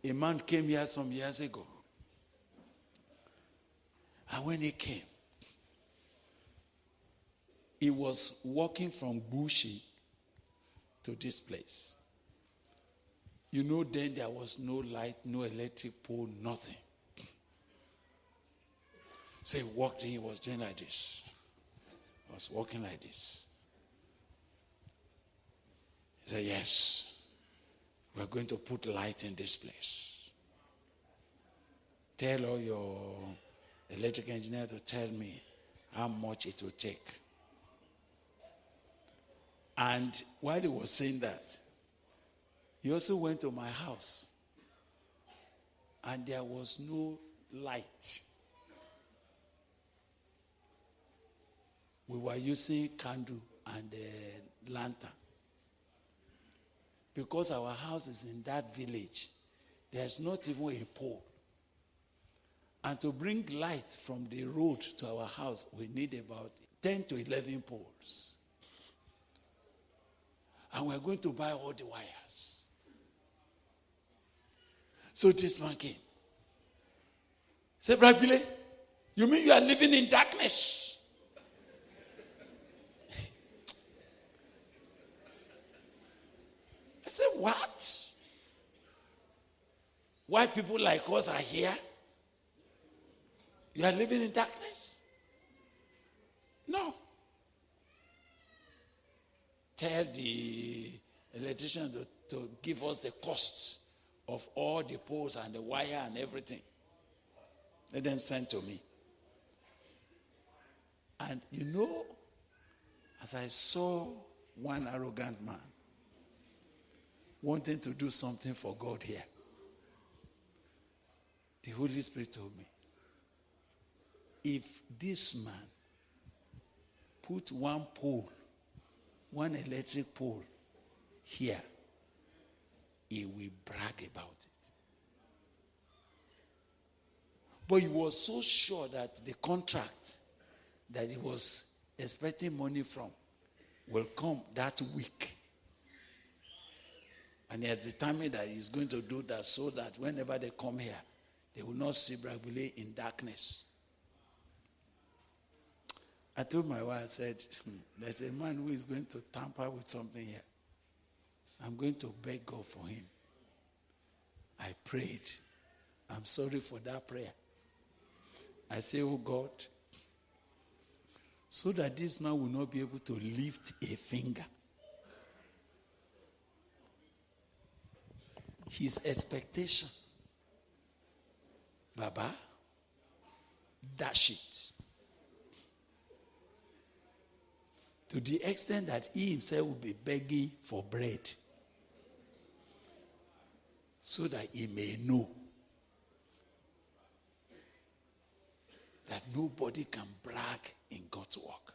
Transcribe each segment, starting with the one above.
A man came here some years ago. And when he came, he was walking from Bushi to this place. You know, then there was no light, no electric pole, nothing. So he walked in, he was doing like this. He was walking like this. He said, yes, we're going to put light in this place. Tell all your electric engineer to tell me how much it will take. And while he was saying that, he also went to my house. And there was no light. We were using candle and lantern. Because our house is in that village, there's not even a pole. And to bring light from the road to our house, we need about 10 to 11 poles. And we're going to buy all the wires. So this man came. Said, Brabile, you mean you are living in darkness? I said, what? Why people like us are here? You are living in darkness? No. Tell the electrician to give us the costs of all the poles and the wire and everything. Let them send to me. And you know, as I saw one arrogant man wanting to do something for God here, the Holy Spirit told me, if this man put one pole, one electric pole here, he will brag about it. But he was so sure that the contract that he was expecting money from will come that week. And he has determined that he's going to do that so that whenever they come here, they will not see Brabile in darkness. I told my wife, I said, there's a man who is going to tamper with something here. I'm going to beg God for him. I prayed. I'm sorry for that prayer. I say, oh God, so that this man will not be able to lift a finger. His expectation, Baba, dash it. To the extent that he himself will be begging for bread. So that he may know that nobody can brag in God's work.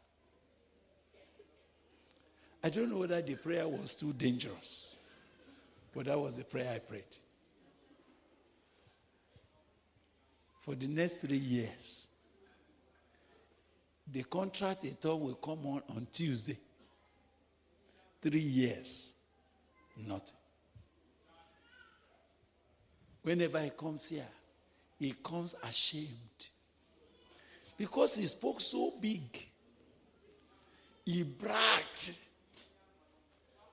I don't know whether the prayer was too dangerous, but that was the prayer I prayed. For the next 3 years, the contract he thought will come on Tuesday. 3 years, nothing. Whenever he comes here, he comes ashamed. Because he spoke so big. He bragged.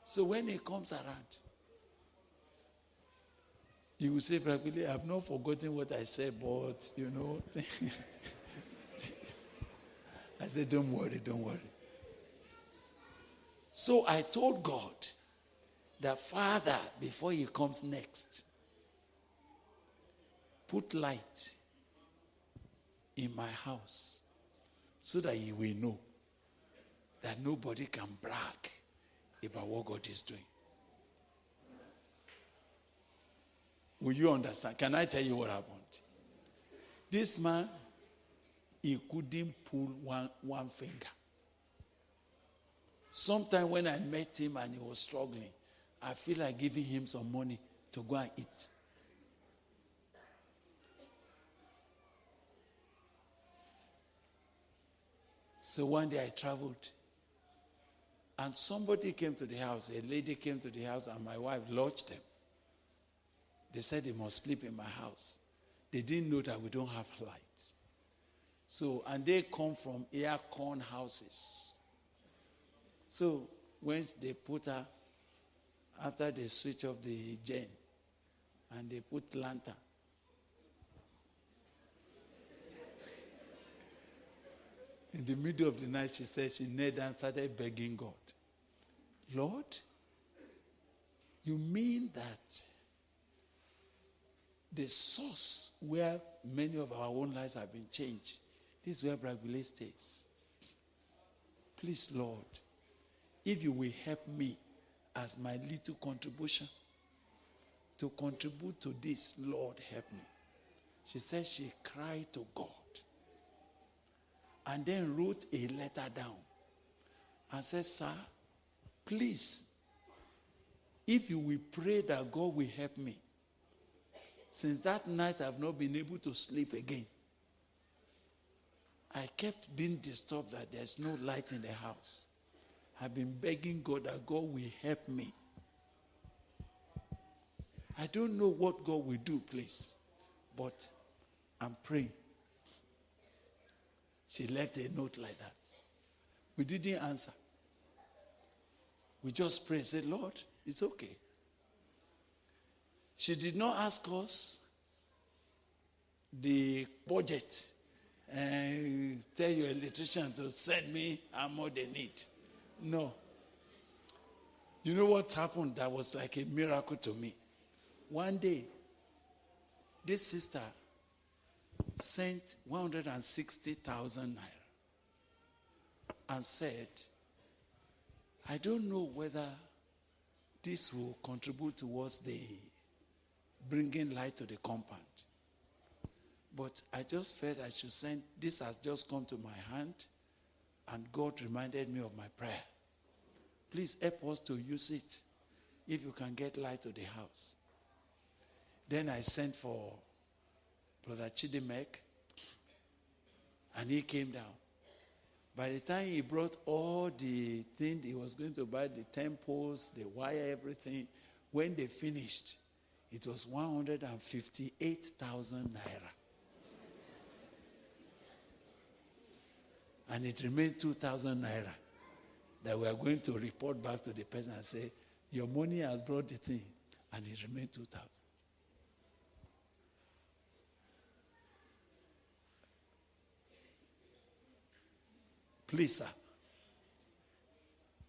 So when he comes around, he will say, Brabile, I've not forgotten what I said, but, you know. I said, don't worry. So I told God that, Father, before he comes next, put light in my house so that he will know that nobody can brag about what God is doing. Will you understand? Can I tell you what happened? This man, he couldn't pull one finger. Sometime when I met him and he was struggling, I feel like giving him some money to go and eat. So one day I traveled, and somebody came to the house, a lady came to the house, and my wife lodged them. They said they must sleep in my house. They didn't know that we don't have light. So, and they come from air-con houses. So, when they put her, after they switch off the gen, and they put lantern, in the middle of the night, she said she knelt and started begging God, Lord, you mean that the source where many of our own lives have been changed, this is where Braguele stays. Please, Lord, if you will help me as my little contribution to contribute to this, Lord, help me. She said she cried to God and then wrote a letter down and said, sir, please, if you will pray that God will help me. Since that night, I've not been able to sleep again. I kept being disturbed that there's no light in the house. I've been begging God that God will help me. I don't know what God will do, please, but I'm praying. She left a note like that. We didn't answer. We just prayed, said, Lord, it's okay. She did not ask us the budget and tell your electrician to send me how much they need. No. You know what happened? That was like a miracle to me. One day, this sister sent 160,000 naira and said, I don't know whether this will contribute towards the bringing light to the compound. But I just felt I should send, this has just come to my hand, and God reminded me of my prayer. Please help us to use it if you can get light to the house. Then I sent for Brother Chidimek, and he came down. By the time he brought all the things he was going to buy, the 10 poles, the wire, everything, when they finished, it was 158,000 naira. And it remained 2,000 naira that we are going to report back to the person and say, your money has brought the thing, and it remained 2,000. Please, sir,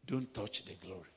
don't touch the glory.